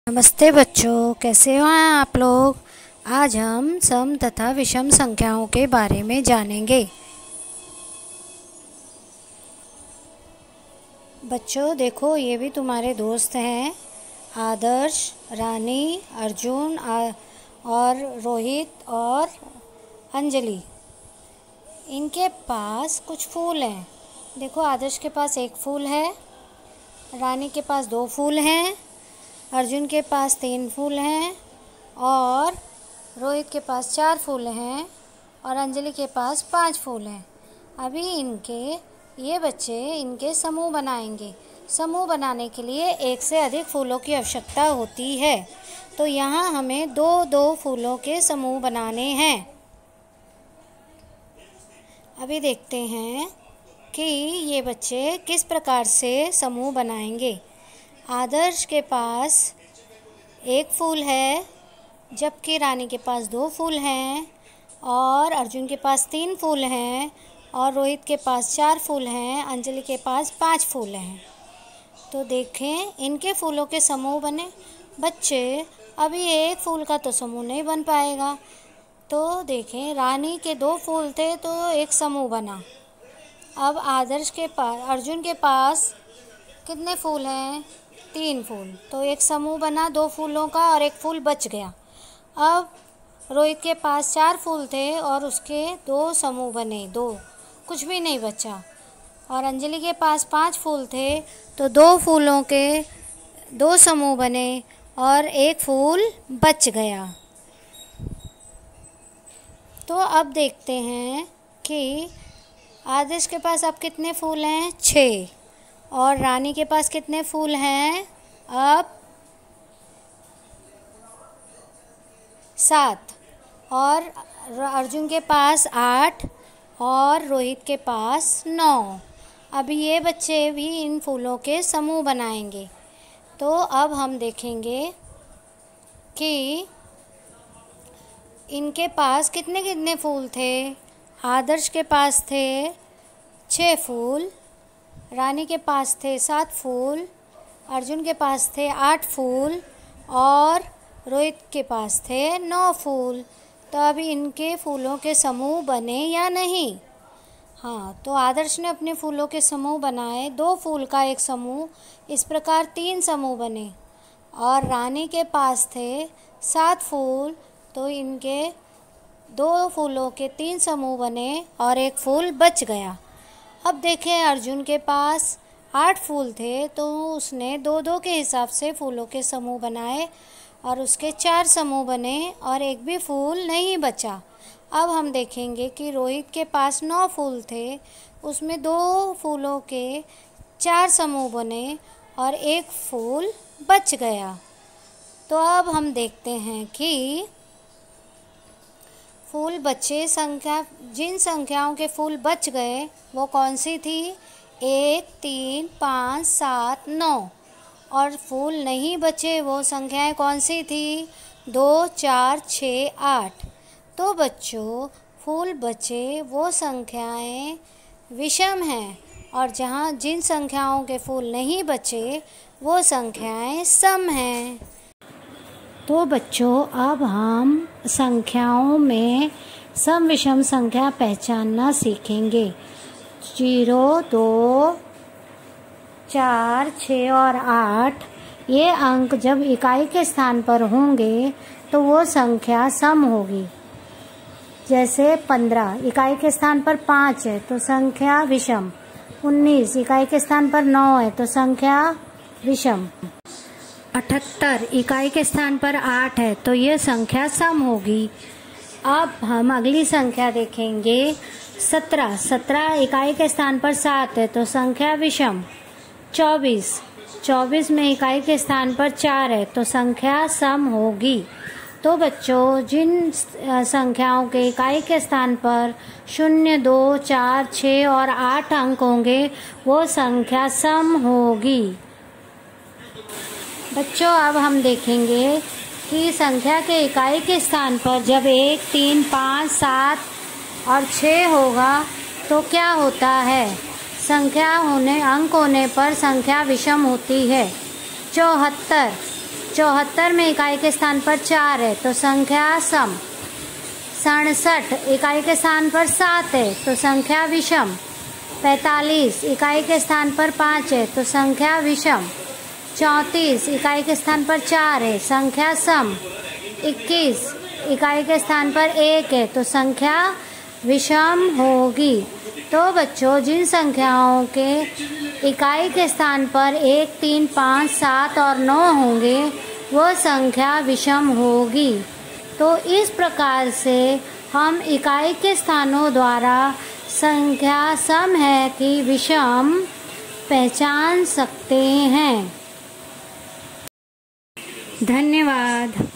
नमस्ते बच्चों, कैसे हो आप लोग। आज हम सम तथा विषम संख्याओं के बारे में जानेंगे। बच्चों देखो, ये भी तुम्हारे दोस्त हैं, आदर्श, रानी, अर्जुन और रोहित और अंजलि। इनके पास कुछ फूल हैं। देखो, आदर्श के पास एक फूल है, रानी के पास 2 फूल हैं, अर्जुन के पास 3 फूल हैं और रोहित के पास 4 फूल हैं और अंजलि के पास 5 फूल हैं। अभी ये बच्चे इनके समूह बनाएंगे। समूह बनाने के लिए एक से अधिक फूलों की आवश्यकता होती है, तो यहाँ हमें 2-2 फूलों के समूह बनाने हैं। अभी देखते हैं कि ये बच्चे किस प्रकार से समूह बनाएंगे। आदर्श के पास 1 फूल है, जबकि रानी के पास 2 फूल हैं और अर्जुन के पास 3 फूल हैं और रोहित के पास 4 फूल हैं, अंजलि के पास 5 फूल हैं। तो देखें, इनके फूलों के समूह बने। बच्चे, अभी 1 फूल का तो समूह नहीं बन पाएगा। तो देखें, रानी के 2 फूल थे तो एक समूह बना। अब अर्जुन के पास कितने फूल हैं? 3 फूल, तो एक समूह बना 2 फूलों का और 1 फूल बच गया। अब रोहित के पास 4 फूल थे और उसके 2 समूह बने, 2, कुछ भी नहीं बचा। और अंजलि के पास 5 फूल थे तो 2 फूलों के 2 समूह बने और 1 फूल बच गया। तो अब देखते हैं कि आदर्श के पास अब कितने फूल हैं? 6। और रानी के पास कितने फूल हैं? अब 7। और अर्जुन के पास 8 और रोहित के पास 9। अभी ये बच्चे भी इन फूलों के समूह बनाएंगे। तो अब हम देखेंगे कि इनके पास कितने कितने फूल थे। आदर्श के पास थे 6 फूल, रानी के पास थे 7 फूल, अर्जुन के पास थे 8 फूल और रोहित के पास थे 9 फूल। तो अभी इनके फूलों के समूह बने या नहीं? हाँ, तो आदर्श ने अपने फूलों के समूह बनाए। 2 फूल का एक समूह, इस प्रकार 3 समूह बने। और रानी के पास थे 7 फूल, तो इनके 2 फूलों के 3 समूह बने और 1 फूल बच गया। अब देखें, अर्जुन के पास 8 फूल थे तो उसने 2-2 के हिसाब से फूलों के समूह बनाए और उसके 4 समूह बने और 1 भी फूल नहीं बचा। अब हम देखेंगे कि रोहित के पास 9 फूल थे, उसमें 2 फूलों के 4 समूह बने और 1 फूल बच गया। तो अब हम देखते हैं कि फूल बचे जिन संख्याओं के फूल बच गए वो कौन सी थी? 1, 3, 5, 7, 9। और फूल नहीं बचे वो संख्याएं कौन सी थी? 2, 4, 6, 8। तो बच्चों, फूल बचे वो संख्याएं विषम हैं और जिन संख्याओं के फूल नहीं बचे वो संख्याएं सम हैं। तो बच्चों, अब हम संख्याओं में सम विषम संख्या पहचानना सीखेंगे। 0, 2, 4, 6 और 8 ये अंक जब इकाई के स्थान पर होंगे तो वो संख्या सम होगी। जैसे 15 इकाई के स्थान पर 5 है तो संख्या विषम। 19 इकाई के स्थान पर 9 है तो संख्या विषम। 78 इकाई के स्थान पर 8 है तो ये संख्या सम होगी। अब हम अगली संख्या देखेंगे। 17 इकाई के स्थान पर 7 है तो संख्या विषम। 24 में इकाई के स्थान पर 4 है तो संख्या सम होगी। तो बच्चों, जिन संख्याओं के इकाई के स्थान पर 0, 2, 4, 6 और 8 अंक होंगे वो संख्या सम होगी। बच्चों, अब हम देखेंगे कि संख्या के इकाई के स्थान पर जब 1, 3, 5, 7 और 6 होगा तो क्या होता है? अंक होने पर संख्या विषम होती है। 74 74 में इकाई के स्थान पर 4 है तो संख्या सम। 67 इकाई के स्थान पर 7 है तो संख्या विषम। 45 इकाई के स्थान पर 5 है तो संख्या विषम। 34 इकाई के स्थान पर 4 है, संख्या सम। 21 इकाई के स्थान पर 1 है तो संख्या विषम होगी। तो बच्चों, जिन संख्याओं के इकाई के स्थान पर 1, 3, 5, 7 और 9 होंगे वो संख्या विषम होगी। तो इस प्रकार से हम इकाई के स्थानों द्वारा संख्या सम है कि विषम पहचान सकते हैं। धन्यवाद।